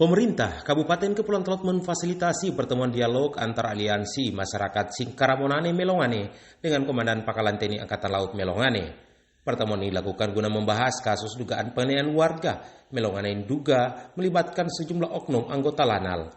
Pemerintah Kabupaten Kepulauan Talaut memfasilitasi pertemuan dialog antar aliansi masyarakat Singkaramonane Melongane dengan Komandan Pangkalan TNI Angkatan Laut Melongane. Pertemuan ini dilakukan guna membahas kasus dugaan penganiayaan warga Melongane yang diduga melibatkan sejumlah oknum anggota Lanal.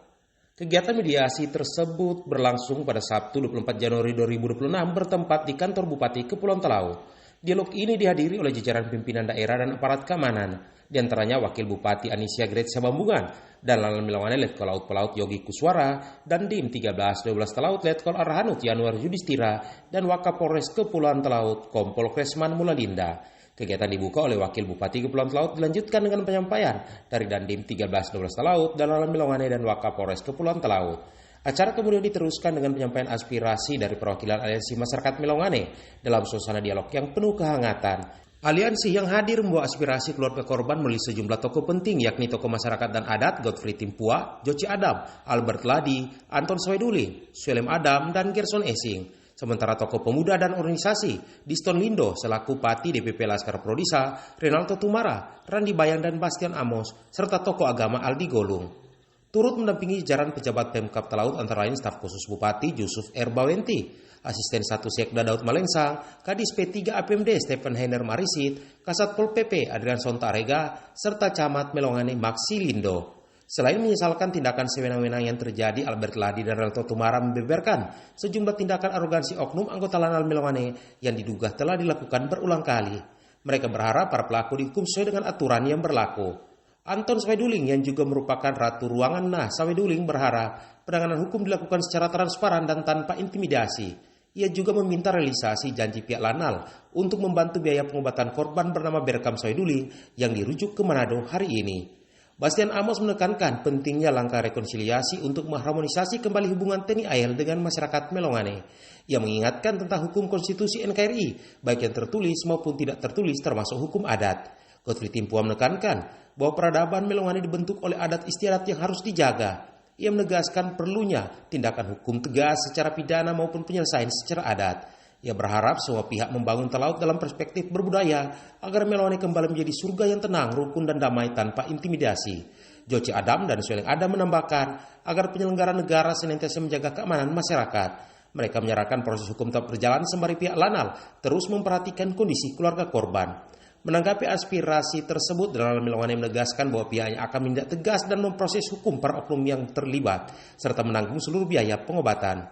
Kegiatan mediasi tersebut berlangsung pada Sabtu 24 Januari 2026 bertempat di kantor Bupati Kepulauan Talaut. Dialog ini dihadiri oleh jajaran pimpinan daerah dan aparat keamanan, di antaranya Wakil Bupati Anisia Gretsa Bambungan dan Lanal Melongane Letkol Laut Pelaut Yogi Kuswara dan Dim 1312 Talaut Letkol Arhanut Yanuar Yudhistira dan Wakapolres Kepulauan Talaut Kompol Kresman Mulalinda. Kegiatan dibuka oleh Wakil Bupati Kepulauan Talaut dilanjutkan dengan penyampaian dari Dandim 1312 Talaut dan Lanal Melongane dan Wakapolres Kepulauan Talaut. Acara kemudian diteruskan dengan penyampaian aspirasi dari perwakilan aliansi masyarakat Melongane dalam suasana dialog yang penuh kehangatan. Aliansi yang hadir membawa aspirasi keluarga korban melalui sejumlah tokoh penting yakni tokoh masyarakat dan adat Godfrey Timpua, Joci Adam, Albert Ladi, Anton Sweduli, Suelem Adam, dan Gerson Esing. Sementara tokoh pemuda dan organisasi, Diston Lindo selaku Pati DPP Laskar Prodisa, Renaldo Tumara, Randi Bayang dan Bastian Amos, serta tokoh agama Aldi Golung. Turut mendampingi jajaran pejabat Pemkab Talaut antara lain staf khusus Bupati Yusuf R. Bawenti, Asisten 1 Sekda Daud Malengsang, Kadis P3 APMD Stephen Heiner Marisit, Kasat Pol PP Adrian Sontarega, serta Camat Melongane Maksi Lindo. Selain menyesalkan tindakan sewenang-wenang yang terjadi, Albert Ladi dan Renaldo Tumara membeberkan sejumlah tindakan arogansi oknum anggota Lanal Melongane yang diduga telah dilakukan berulang kali. Mereka berharap para pelaku dihukum sesuai dengan aturan yang berlaku. Anton Sweduling yang juga merupakan Ratu Ruangan Sweduling berharap penanganan hukum dilakukan secara transparan dan tanpa intimidasi. Ia juga meminta realisasi janji pihak Lanal untuk membantu biaya pengobatan korban bernama Berkam Sweduling yang dirujuk ke Manado hari ini. Bastian Amos menekankan pentingnya langkah rekonsiliasi untuk mengharmonisasi kembali hubungan TNI AL dengan masyarakat Melongane. Ia mengingatkan tentang hukum konstitusi NKRI, baik yang tertulis maupun tidak tertulis termasuk hukum adat. Godfrey Timpua menekankan bahwa peradaban Melongane dibentuk oleh adat istiadat yang harus dijaga. Ia menegaskan perlunya tindakan hukum tegas secara pidana maupun penyelesaian secara adat. Ia berharap semua pihak membangun Talaut dalam perspektif berbudaya agar Melongane kembali menjadi surga yang tenang, rukun dan damai tanpa intimidasi. Joci Adam dan Sueleng Adam menambahkan agar penyelenggara negara senantiasa menjaga keamanan masyarakat. Mereka menyerahkan proses hukum tetap berjalan sembari pihak Lanal terus memperhatikan kondisi keluarga korban. Menanggapi aspirasi tersebut, Lanal Melongane menegaskan bahwa pihaknya akan menindak tegas dan memproses hukum para oknum yang terlibat, serta menanggung seluruh biaya pengobatan.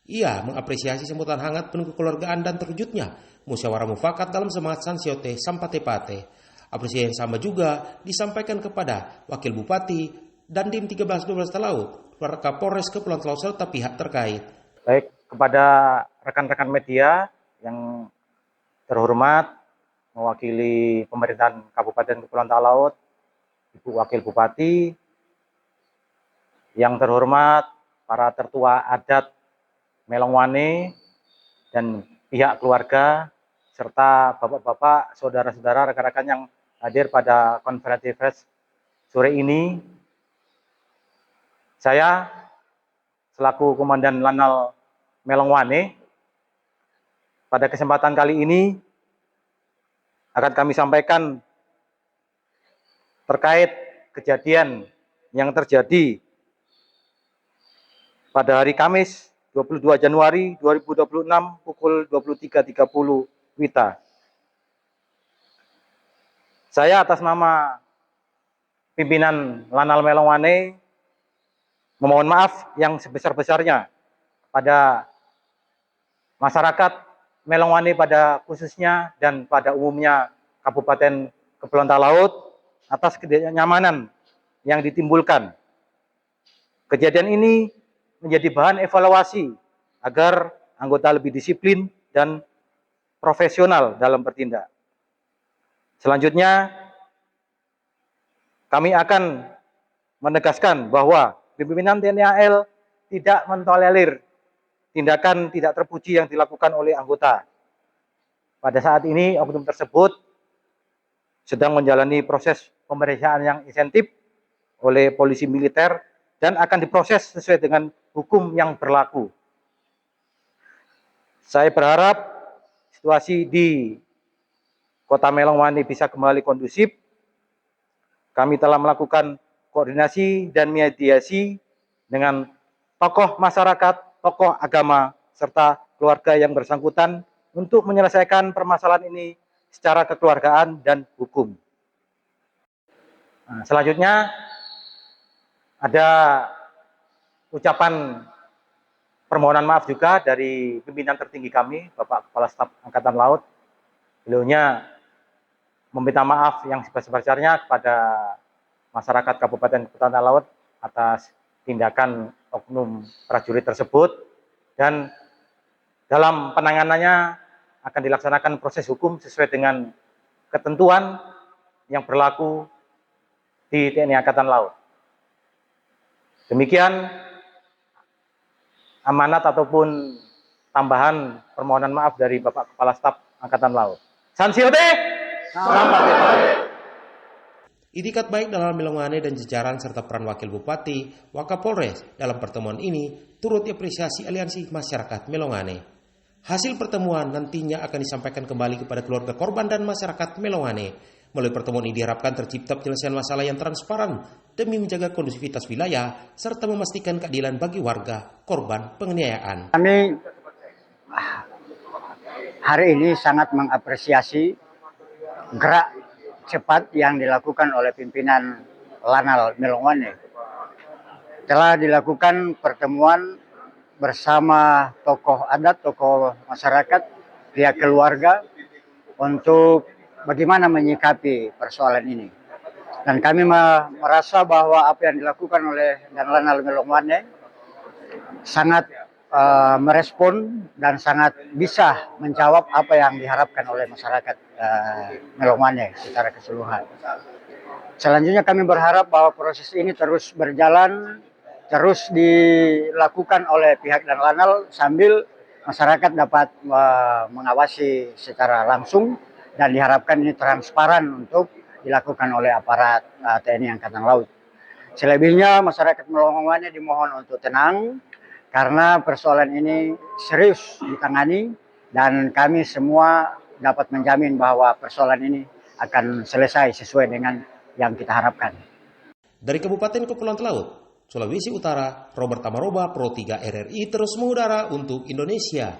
Ia mengapresiasi sambutan hangat penuh kekeluargaan dan terwujudnya musyawarah mufakat dalam semangat Sansiote Sampate Pate. Apresiasi yang sama juga disampaikan kepada Wakil Bupati dan Dim 1312 Talaut, Kapolres Kepulauan Talaut serta pihak terkait. Baik, kepada rekan-rekan media yang terhormat, mewakili pemerintahan Kabupaten Kepulauan Talaut, Ibu Wakil Bupati, yang terhormat para tertua adat Melongane dan pihak keluarga, serta bapak-bapak, saudara-saudara, rekan-rekan yang hadir pada konferensi pers sore ini. Saya selaku Komandan Lanal Melongane, pada kesempatan kali ini akan kami sampaikan terkait kejadian yang terjadi pada hari Kamis 22 Januari 2026 pukul 23.30 WITA. Saya atas nama pimpinan Lanal Melongane memohon maaf yang sebesar-besarnya pada masyarakat Melongane pada khususnya dan pada umumnya Kabupaten Kepulauan Talaut atas ketidaknyamanan yang ditimbulkan. Kejadian ini menjadi bahan evaluasi agar anggota lebih disiplin dan profesional dalam bertindak. Selanjutnya, kami akan menegaskan bahwa pimpinan TNI AL tidak mentolerir tindakan tidak terpuji yang dilakukan oleh anggota. Pada saat ini, oknum tersebut sedang menjalani proses pemeriksaan yang insentif oleh polisi militer dan akan diproses sesuai dengan hukum yang berlaku. Saya berharap situasi di Kota Melongane bisa kembali kondusif. Kami telah melakukan koordinasi dan mediasi dengan tokoh masyarakat, tokoh agama, serta keluarga yang bersangkutan untuk menyelesaikan permasalahan ini secara kekeluargaan dan hukum. Nah, selanjutnya ada ucapan permohonan maaf juga dari pimpinan tertinggi kami, Bapak Kepala Staf Angkatan Laut. Beliaunya meminta maaf yang sebesar-besarnya kepada masyarakat Kabupaten Kepulauan Laut atas tindakan oknum prajurit tersebut, dan dalam penanganannya akan dilaksanakan proses hukum sesuai dengan ketentuan yang berlaku di TNI Angkatan Laut. Demikian amanat ataupun tambahan permohonan maaf dari Bapak Kepala Staf Angkatan Laut. Sansiote, sampai jumpa. Itikat baik dalam Melongane dan jajaran serta peran Wakil Bupati, Wakapolres dalam pertemuan ini turut diapresiasi Aliansi Masyarakat Melongane. Hasil pertemuan nantinya akan disampaikan kembali kepada keluarga korban dan masyarakat Melongane. Melalui pertemuan ini diharapkan tercipta penyelesaian masalah yang transparan demi menjaga kondusivitas wilayah serta memastikan keadilan bagi warga korban penganiayaan. Kami hari ini sangat mengapresiasi gerak cepat yang dilakukan oleh pimpinan Lanal Melongane. Telah dilakukan pertemuan bersama tokoh adat, tokoh masyarakat, pihak keluarga untuk bagaimana menyikapi persoalan ini. Dan kami merasa bahwa apa yang dilakukan oleh Lanal Melongane sangat merespon dan sangat bisa menjawab apa yang diharapkan oleh masyarakat Melongane secara keseluruhan. Selanjutnya kami berharap bahwa proses ini terus berjalan, terus dilakukan oleh pihak Lanal sambil masyarakat dapat mengawasi secara langsung, dan diharapkan ini transparan untuk dilakukan oleh aparat TNI Angkatan Laut. Selebihnya masyarakat Melongane dimohon untuk tenang karena persoalan ini serius ditangani, dan kami semua dapat menjamin bahwa persoalan ini akan selesai sesuai dengan yang kita harapkan. Dari Kabupaten Kepulauan Laut, Sulawesi Utara, Robert Tamaroba, Pro 3 RRI terus mengudara untuk Indonesia.